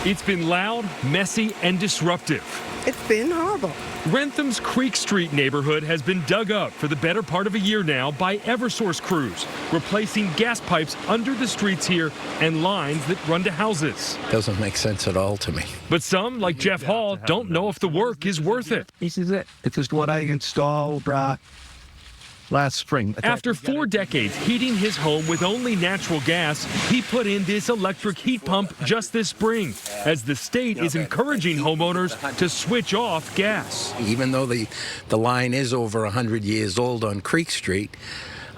It's been loud, messy, and disruptive. It's been horrible. Rentham's Creek Street neighborhood has been dug up for the better part of a year now by Eversource crews, replacing gas pipes under the streets here and lines that run to houses. Doesn't make sense at all to me. But some, like Jeff Hall, don't know if the work is worth it. This is it. This is what I installed last spring. After 4 decades heating his home with only natural gas, he put in this electric heat pump just this spring, as the state is encouraging homeowners to switch off gas. Even though the line is over 100 years old on Creek Street,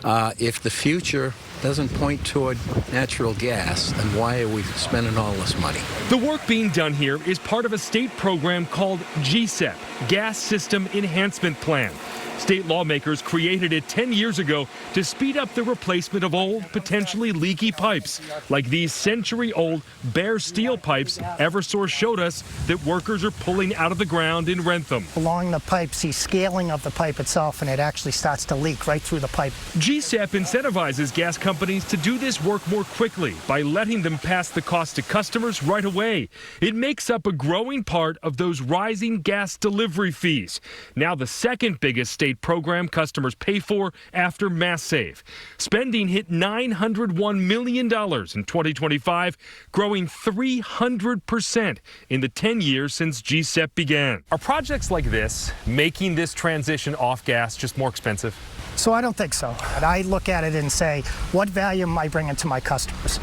if the future doesn't point toward natural gas, then why are we spending all this money? The work being done here is part of a state program called GSEP, Gas System Enhancement Plan. State lawmakers created it 10 years ago to speed up the replacement of old, potentially leaky pipes, like these century-old bare steel pipes Eversource showed us that workers are pulling out of the ground in Rentham. Along the pipe, see scaling of the pipe itself, and it actually starts to leak right through the pipe. GSEP incentivizes gas companies to do this work more quickly by letting them pass the cost to customers right away. It makes up a growing part of those rising gas delivery fees. Now the second biggest state program customers pay for after Mass Save. Spending hit $901 million in 2025, growing 300% in the 10 years since GSEP began. Are projects like this making this transition off gas just more expensive? So I don't think so. And I look at it and say, what value am I bringing to my customers?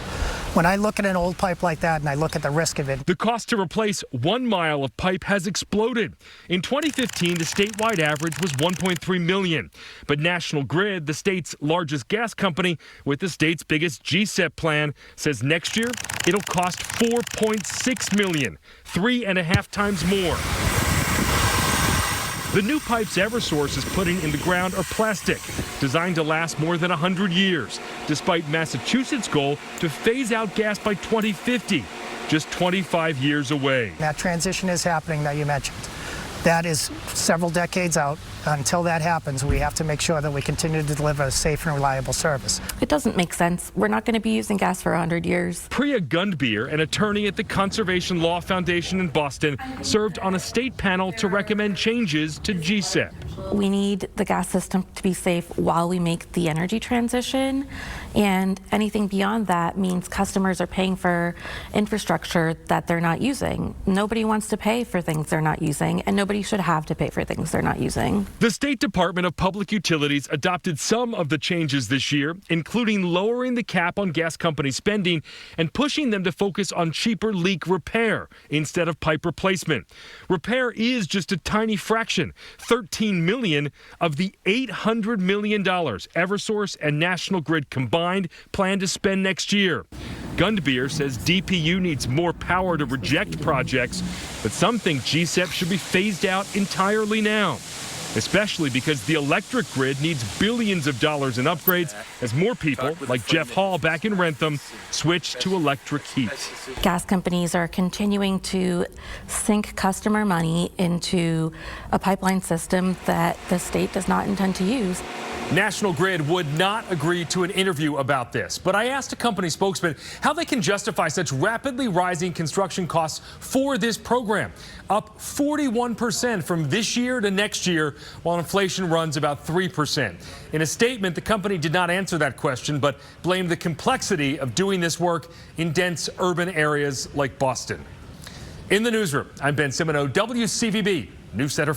When I look at an old pipe like that and I look at the risk of it. The cost to replace 1 mile of pipe has exploded. In 2015, the statewide average was $1.3 million. But National Grid, the state's largest gas company with the state's biggest GSEP plan, says next year it'll cost $4.6 million, 3.5 times more. The new pipes Eversource is putting in the ground are plastic, designed to last more than 100 years, despite Massachusetts' goal to phase out gas by 2050, just 25 years away. That transition is happening that you mentioned. That is several decades out. Until that happens, we have to make sure that we continue to deliver a safe and reliable service. It doesn't make sense. We're not going to be using gas for 100 years. Priya Gundbeer, an attorney at the Conservation Law Foundation in Boston, served on a state panel to recommend changes to GSEP. We need the gas system to be safe while we make the energy transition, and anything beyond that means customers are paying for infrastructure that they're not using. Nobody wants to pay for things they're not using, and nobody should have to pay for things they're not using. The State Department of Public Utilities adopted some of the changes this year, including lowering the cap on gas company spending and pushing them to focus on cheaper leak repair instead of pipe replacement. Repair is just a tiny fraction, $13 million of the $800 million Eversource and National Grid combined plan to spend next year. Gundbeer says DPU needs more power to reject projects, but some think GSEP should be phased out entirely now, especially because the electric grid needs billions of dollars in upgrades as more people, like Jeff Hall back in Rentham, switch to electric heat. Gas companies are continuing to sink customer money into a pipeline system that the state does not intend to use. National Grid would not agree to an interview about this, but I asked a company spokesman how they can justify such rapidly rising construction costs for this program, up 41% from this year to next year, while inflation runs about 3%. In a statement, the company did not answer that question, but blamed the complexity of doing this work in dense urban areas like Boston. In the newsroom, I'm Ben Simoneau, WCVB News Center.